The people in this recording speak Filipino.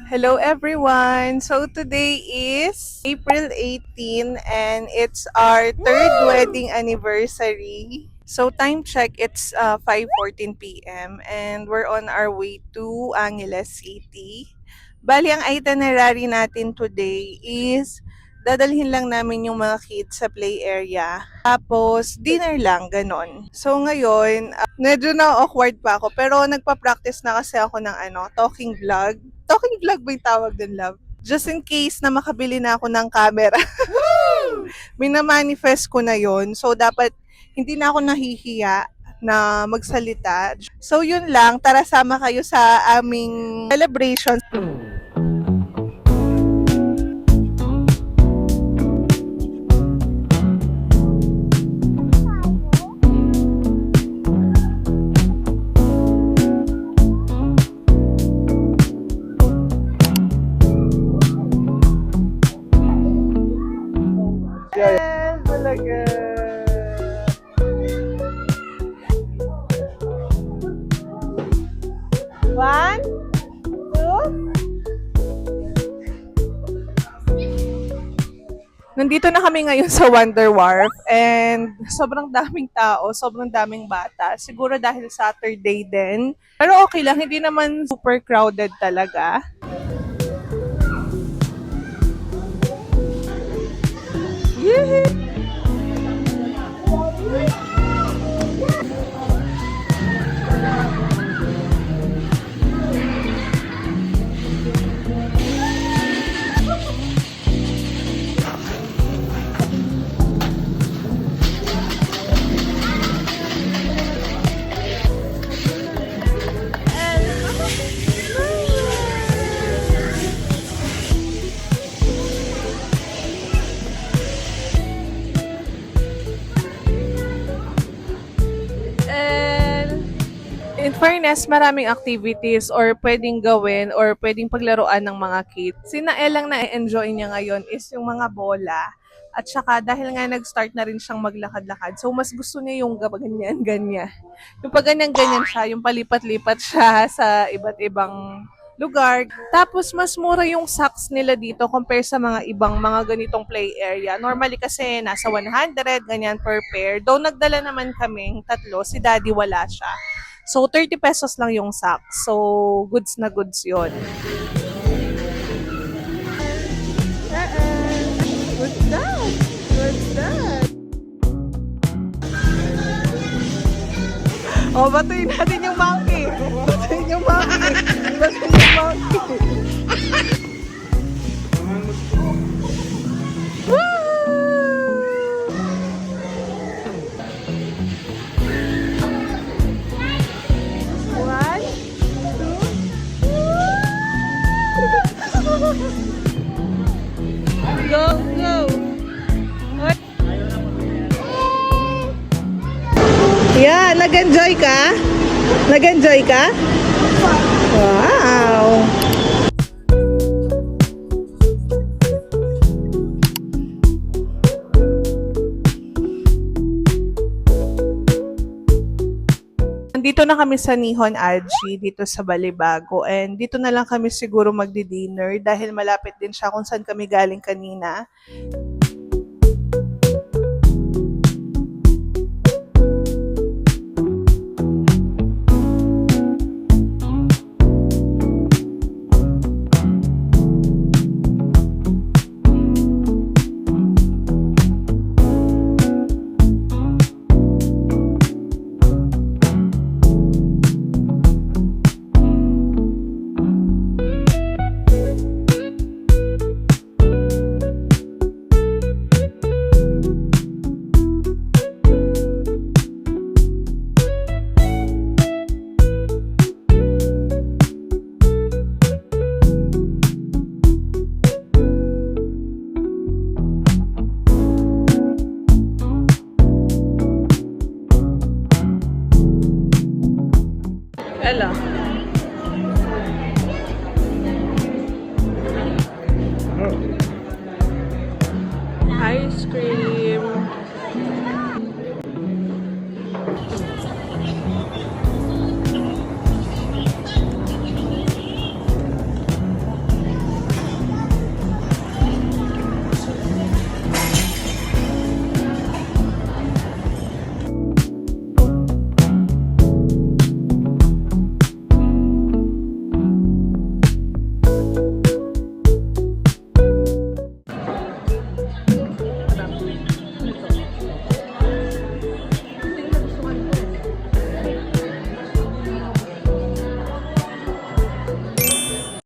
Hello everyone! So today is April 18 and it's our third wedding anniversary. So time check, it's 5:14 p.m. and we're on our way to Angeles City. Bali, ang itinerary natin today is dadalhin lang namin yung mga kids sa play area. Tapos, dinner lang, ganon. So ngayon, medyo na-awkward pa ako pero nagpa-practice na kasi ako ng talking vlog. Talking vlog ba yung tawag din, love? Just in case na makabili na ako ng camera. Minamanifest ko na yon. So, dapat hindi na ako nahihiya na magsalita. So, yun lang. Tara, sama kayo sa aming celebration. Yes, talaga. One, two. Nandito na kami ngayon sa Wonder Wharf and sobrang daming tao, sobrang daming bata. Siguro dahil Saturday din. Pero okay lang, hindi naman super crowded talaga. Yay! In fairness, maraming activities or pwedeng gawin or pwedeng paglaruan ng mga kids. Sinaelang na-enjoy niya ngayon is yung mga bola. At saka dahil nga nag-start na rin siyang maglakad-lakad, so mas gusto niya yung ganyan-ganyan. Yung pag ganyan-ganyan siya, yung palipat-lipat siya sa iba't ibang lugar. Tapos mas mura yung socks nila dito compare sa mga ibang mga ganitong play area. Normally kasi nasa 100 ganyan per pair. Though nagdala naman kaming tatlo, si daddy wala siya. So 30 pesos lang yung socks. So goods na goods 'yon. What's that? What's that? Oh, batuin natin yung monkey. Batuin yung monkey. Batuin yung monkey. One, two. Go, go. Yeah, nag-enjoy ka? Nag-enjoy ka? Wow! Nandito na kami sa Nihon Aji, dito sa Balibago. And dito na lang kami siguro magdi-dinner dahil malapit din siya kung saan kami galing kanina.